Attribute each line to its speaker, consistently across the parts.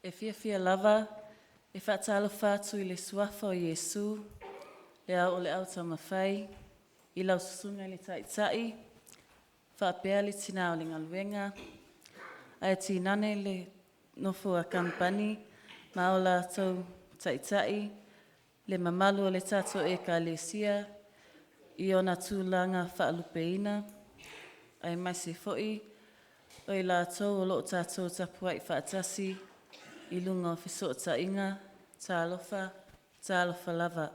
Speaker 1: E fia lava, e whaatalo whātu I le suafa o Iesu, le au o le au tamawhai, I lau susunga le taitai, whaapea le tina o le ngaluenga, ai tinane le nofo a kampani, maola tau taitai, le mamalu o le tato e ka lesia, I ona tūlanga whaalupeina, ai maise foi, o I la tau o loo tato tapuai whaatasi, I lunga o fiso ta inga, tālofa lava.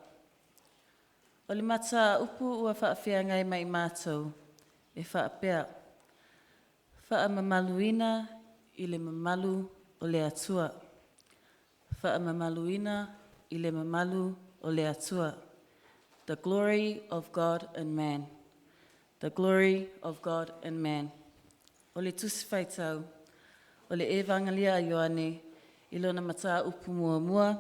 Speaker 1: O le mata upu ua whaafea ngai mai mātou, e whaapea. Whaamamaluina I le mamalu o le atua. Whaamamaluina I le mamalu o le atua. The glory of God and man. The glory of God and man. O le tusi whaitau, o le evangelia a Ioane, I lona mata upu mua,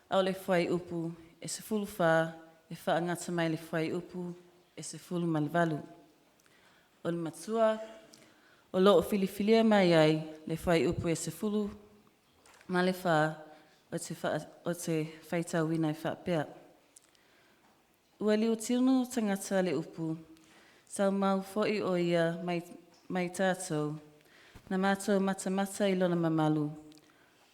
Speaker 1: au le whai upu e se fulu wha, e whaangata mai le whai upu e se fulu malvalu. O le matua, o loo filifilia mai ai, le whai upu e se fulu, ma le wha, o te whaitau wina e whaapea. Ua liu tinu tangata le upu, sau mau foi o ia mai tātou, na mātou mata I lona mamalu.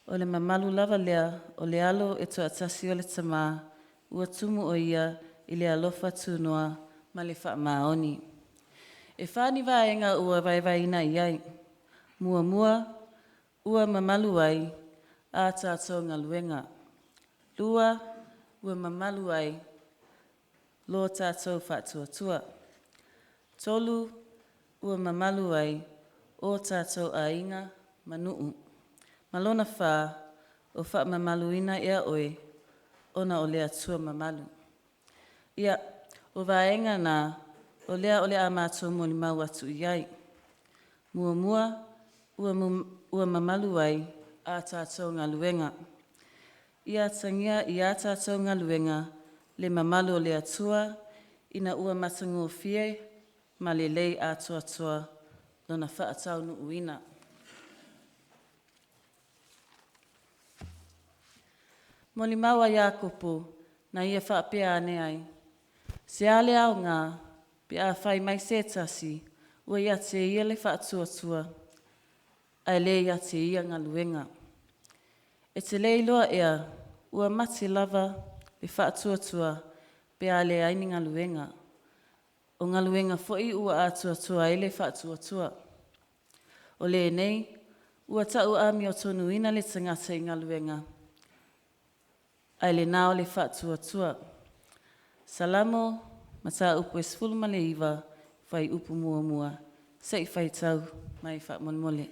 Speaker 1: O le mamalu lava lea, o le alo e toa tasi o le tamā, ua tumu o ia I le alofa tūnoa ma le whaamaoni. E whāni vaenga ua vaivaina iai, mua, ua mamalu ai, a tātou ngaluenga. Lua, ua mamalu ai, lo tātou whaatuatua. Tolu, ua mamalu ai, o tātou ainga manuu. Malona wha, o wha mamaluina ea oe, ona o lea tua mamalu. Ia, o vaenga nā, o lea mātou moli mau atu iai. Mua, ua mamalu ai, a tātou ngaluenga. Ia tangia I a tātou ngaluenga, le mamalu o lea tua, ina ua matango fie, ma le lei a toa, lona wha atau nu uina. Moli maua Iakopo, na ia whaapea ane ai. Se ale au ngā, pe a whai mai se tasi, ua ia te ia le whaatua, ai le ia te ia ngaluenga. E te lei loa ea, ua mati lava le whaatua, pe a le aini ngaluenga. O ngaluenga foi ua atua e le whaatua. O le nei, ua tau ami o tonu ina le tangata I ngaluenga. Ai le nao le whaatua. Salamo, mata upu esfulu ma le iwa, whai upu mua. Sei whai tau, mai wha monmole.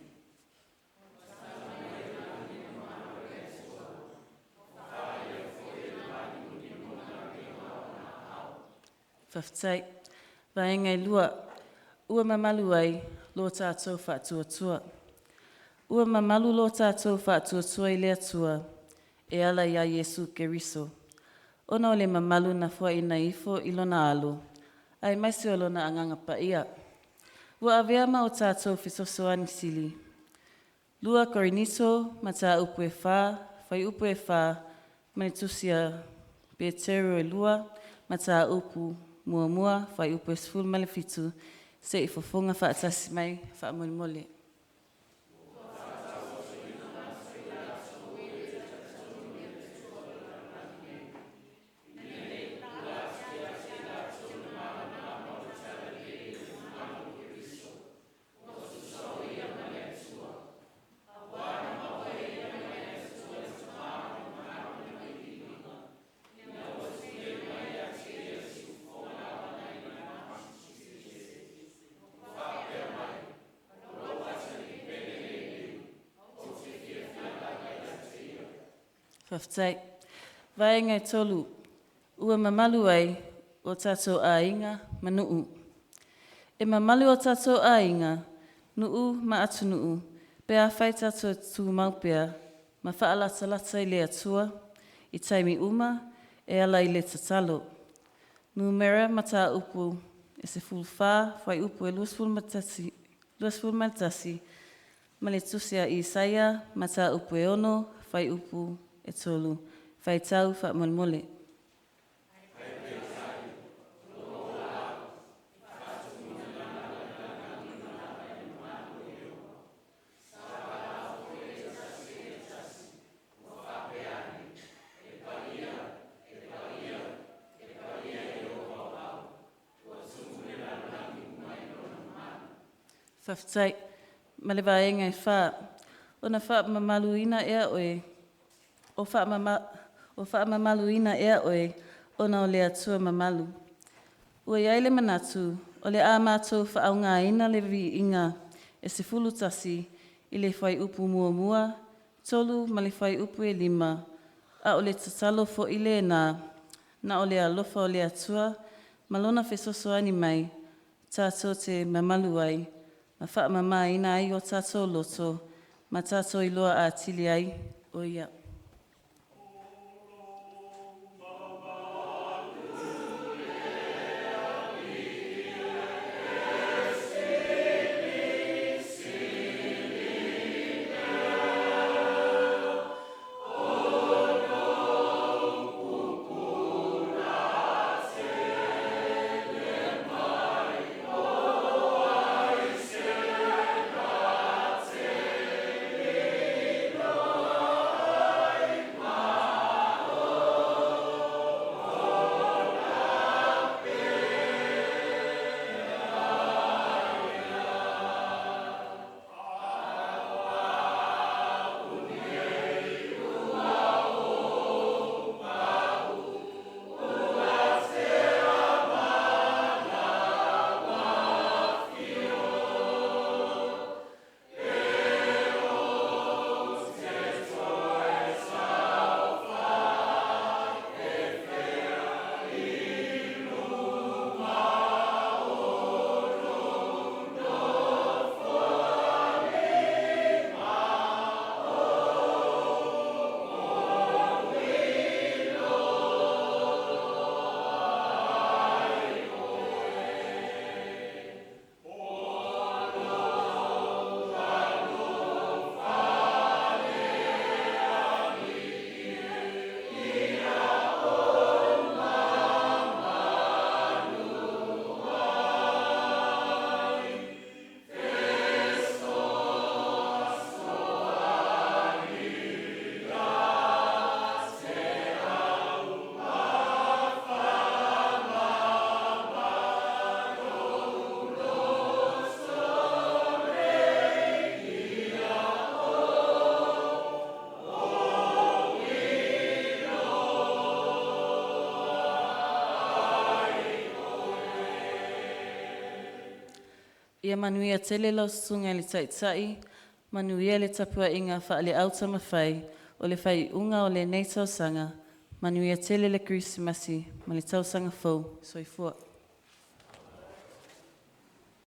Speaker 1: Whaftai, vaengai lua, ua mamalu ai, lo tātou whaatua. Ua mamalu lo tātou whaatua I le atua, e ala ia Iesu Keriso. Ona o le mamalu na fua ina ifo I lona alu, ai maisi o lona anganga pa ia. Ua avea ma o tātou fisosoani sili. Lua Koriniso, mata upu e wha, whai upu e wha, manitusia Petero e lua, mata upu mua, whai upu e sfulu malefitu, se I fofonga whaatasi mai, whaamolimole. Whaftai, vaengai tolu, ua mamalu ai o tātou ainga manuu. E mamalu o tātou ainga, nuu ma atu nuu, pe a whai tātou tū maupea, ma whaalata I le atua, I taimi uma, e ala I le tatalo. Numera mata upu, e se fulwha, whai upu e luasfulu matasi, Ma le tusi a Isaia, ma tā upu e ono, whai upu e tolu, whai tau wha molmole. Whaftai, ma le vaenga e wha, ona wha mamalu ina ea oe, o wha mamalu ina ea oe, ona o le atua mamalu. Ua iai le manatu, o le a mātou wha au ngā ina le vi inga, e se fulu tasi, i le whai upu mua mua, tolu ma le whai upu e 5, a o le tatalo fo i le na o le alofa o le atua, malona fesoso ani mai, tātou te mamalu ai, ma wha mama ina ai o tātou loto, ma tātou iloa a tili ai, o ia. Ia manuia tele lau sunga le taitai, manuia le tapua inga wha le auta mawhai, o le whai unga o le nei tausanga, manuia tele le Krismasi, ma le tausanga fau, soifua.